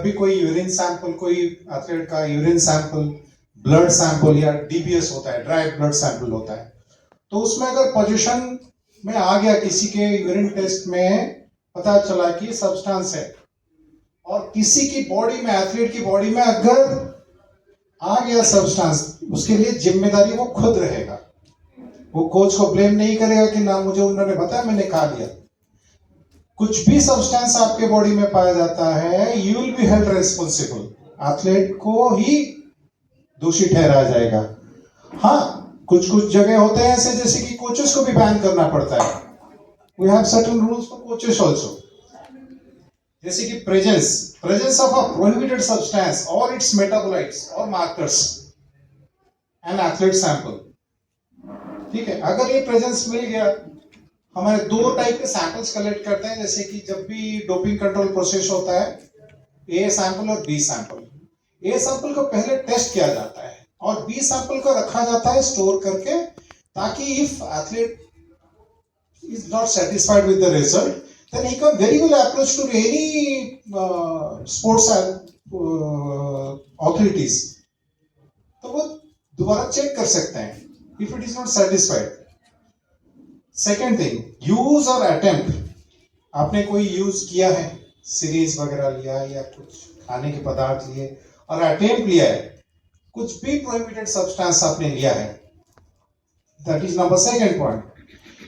भी कोई urine sample, कोई एथलीट का यूरिन सैंपल, ब्लड सैंपल या डीबीएस होता है, ड्राई ब्लड सैंपल होता है, तो उसमें अगर पोजीशन में आ गया किसी के यूरिन टेस्ट में पता चला कि सब्सटेंस है, और किसी की बॉडी में, एथलीट की बॉडी में अगर आ गया सब्सटेंस, उसके लिए जिम्मेदारी वो खुद रहेगा। वो कोच को ब्लेम नहीं करेगा कि ना मुझे उन्होंने बताया मैंने खा लिया। कुछ भी सब्सटेंस आपके बॉडी में पाया जाता है, you will be held responsible. Athlete को ही दोषी ठहराया जाएगा। हाँ, कुछ कुछ जगह होते हैं ऐसे, जैसे कि कोचेस को भी बैन करना पड़ता है। We have certain rules for coaches also, जैसे कि presence of a prohibited substance और इट्स मेटाबोलाइट्स और मार्कर्स एंड एथलीट सैंपल। ठीक है, अगर ये प्रेजेंस मिल गया, हमारे दो टाइप के सैंपल्स कलेक्ट करते हैं, जैसे कि जब भी डोपिंग कंट्रोल प्रोसेस होता है, ए सैंपल और बी सैंपल। ए सैंपल को पहले टेस्ट किया जाता है और बी सैंपल को रखा जाता है स्टोर करके, ताकि if athlete is not satisfied with the result, then he can very well approach to any sports authorities. तो वो दोबारा चेक कर सकते हैं if it is not satisfied. Second thing, use or attempt. आपने कोई यूज किया है, सीरीज वगैरह लिया है या कुछ खाने के पदार्थ लिए और अटेम्प्ट लिया है, कुछ भी प्रोहिबिटेड सब्सटेंस आपने लिया है, that is number second point.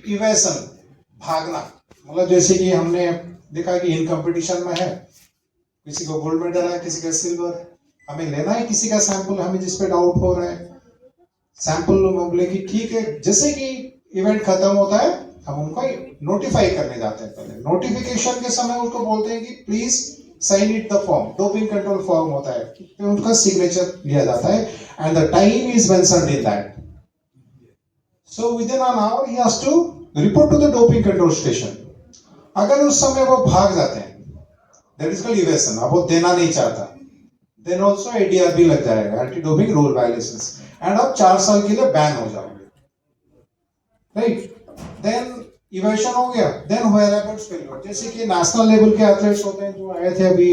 Evasion, भागना, मतलब जैसे कि हमने देखा कि इन कंपटीशन में है, किसी को गोल्ड मेडल है, किसी का सिल्वर, हमें लेना है किसी का सैंपल, हमें जिस पे डाउट हो रहा है, सैंपल बोले कि ठीक है, जैसे कि इवेंट खत्म होता है हम उनको नोटिफाई करने जाते हैं। पहले नोटिफिकेशन के समय उनको बोलते हैं कि please sign it the form, doping control form होता है, तो उनका सिग्नेचर लिया जाता है and the time is mentioned in that. So within an hour he has to report to the doping control station. अगर उस समय वो भाग जाते हैं, दैट इज कॉल्ड इवेशन, अब वो देना नहीं चाहता, देन आल्सो एडीआरबी लग जाएगा, anti doping rule violations, and आप 4 साल के लिए बैन हो जाओगे, राइट। देन इवेशन हो गया, देन व्हेयरअबाउट्स फेल्योर, जैसे कि नेशनल लेवल के एथलीट्स होते हैं जो आए थे अभी,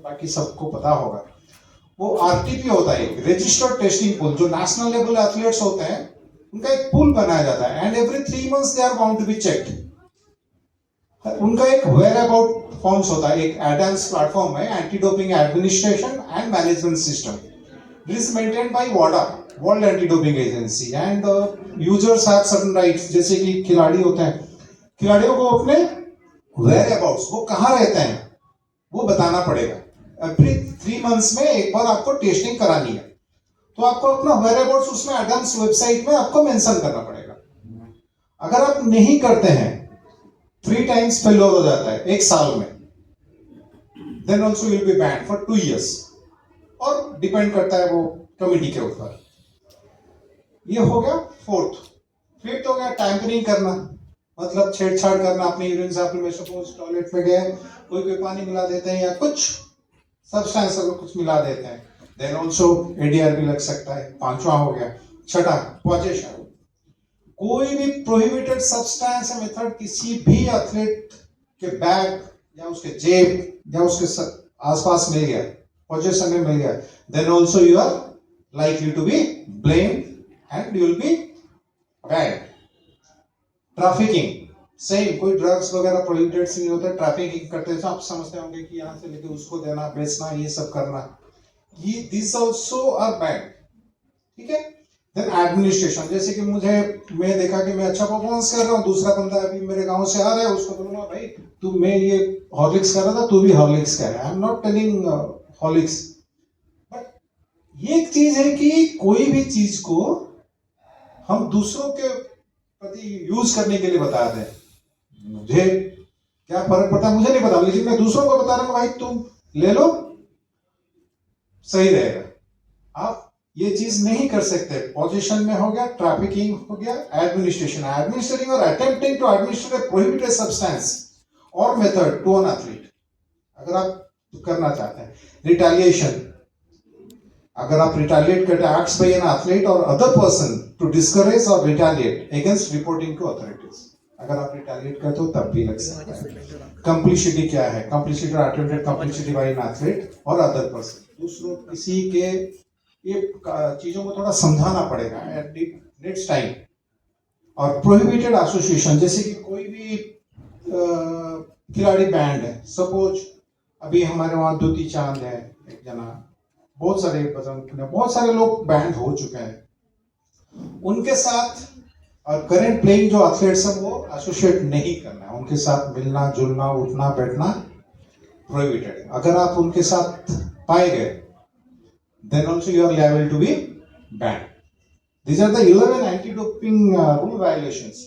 बाकी सबको पता होगा, वो आरटीपी होता है, रजिस्टर्ड टेस्टिंग पूल, जो नेशनल लेवल एथलीट्स होते हैं उनका एक पूल बनाया जाता है and every 3 months they are bound to be checked. उनका एक व्हेयरअबाउट फॉर्म्स होता है, एक एडवांस प्लेटफॉर्म है, anti doping administration and management system, it is maintained by WADA, world anti doping agency, and users have certain rights, जैसे कि खिलाड़ी होते हैं, खिलाड़ियों को अपने व्हेयरअबाउट्स, वो कहाँ रहते हैं वो बताना पड़ेगा। एवरी 3 months में एक बार आपको टेस्टिंग करानी है, तो आपको अपना व्हेयरअबाउट्स उसमें एडवांस वेबसाइट में आपको मेंशन करना पड़ेगा। अगर आप नहीं करते हैं, 3 times फेल्योर हो जाता है 1 साल में, then also will be banned for 2 years, और डिपेंड करता है वो कमिटी के ऊपर। ये हो गया फोर्थ। फिफ्थ हो गया टैंपरिंग करना, मतलब छेड़छाड़ करना अपने यूरिन सैंपल में। सपोज टॉयलेट में गए, कोई पानी मिला देते हैं या कुछ सब्सटेंस अगर कुछ मिला देते हैं, देन ऑल्सो एडीआरबी लग सकता है। 5वां हो गया। छठा पोजेशन, कोई भी प्रोहिबिटेड सब्सटेंस या मेथड किसी भी एथलीट के बैग या उसके जेब या उसके आसपास मिल गया, पोजेशन में मिल गया, then also you are likely to be blamed and you will be banned. Trafficking same, कोई ड्रग्स वगैरह प्रोहिबिटेड नहीं होता, ट्रैफिकिंग करते हैं, आप समझते होंगे कि यहाँ से लेके उसको देना, बेचना, ये सब करना, ये दिस आल्सो आर बैड। ठीक है। देन एडमिनिस्ट्रेशन, जैसे कि मैं देखा कि मैं अच्छा परफॉर्मेंस कर रहा हूँ, दूसरा बंदा अभी मेरे गांव से आ रहा है, उसको बोलूंगा भाई तू, मैं ये हॉर्लिक्स कर रहा था, तू भी हॉर्लिक्स कर रहा है। I am not telling Horlicks, but ये एक चीज है कि कोई भी चीज को हम दूसरों के प्रति यूज करने के लिए बता दें, मुझे क्या फर्क पड़ता है, मुझे नहीं पता, लेकिन मैं दूसरों को बता रहा हूं भाई तुम ले लो, सही रहेगा। आप ये चीज नहीं कर सकते। पोजीशन में हो गया, ट्रैफिकिंग हो गया, एडमिनिस्ट्रेशन, एडमिनिस्ट्रेटिंग और attempting to administrate a prohibited substance और मेथड टू एन एथलीट, अगर आप करना चाहते हैं। रिटेलिएशन, अगर आप रिटेलिएट करते हैं, एक्ट्स बाय एन एथलीट और अदर पर्सन टू डिस्करेज और retaliate against reporting to authorities, अगर आप रिटेलिएट करते हो तब भी लग सकता है। कंप्लिसिटी क्या है? कंप्लिसिटी और अटेम्प्टेड कंप्लिसिटी बाय एन एथलीट और अदर पर्सन, दूसरों किसी के, ये चीजों को थोड़ा समझाना पड़ेगा एट नेक्स्ट टाइम। और प्रोहिबिटेड एसोसिएशन, जैसे कि कोई भी खिलाड़ी बैंड है, सपोज अभी हमारे वहां द्युति चांद है एक जना, बहुत सारे बहुत सारे लोग बैंड हो चुके हैं, उनके साथ और करंट प्लेइंग जो एथलीट्स हैं वो एसोसिएट नहीं करना है, उनके साथ मिलना जुलना उठना बैठना प्रोहिबिटेड है। अगर आप उनके साथ पाए गए then also you are liable to be banned. These are the 11 anti-doping rule violations.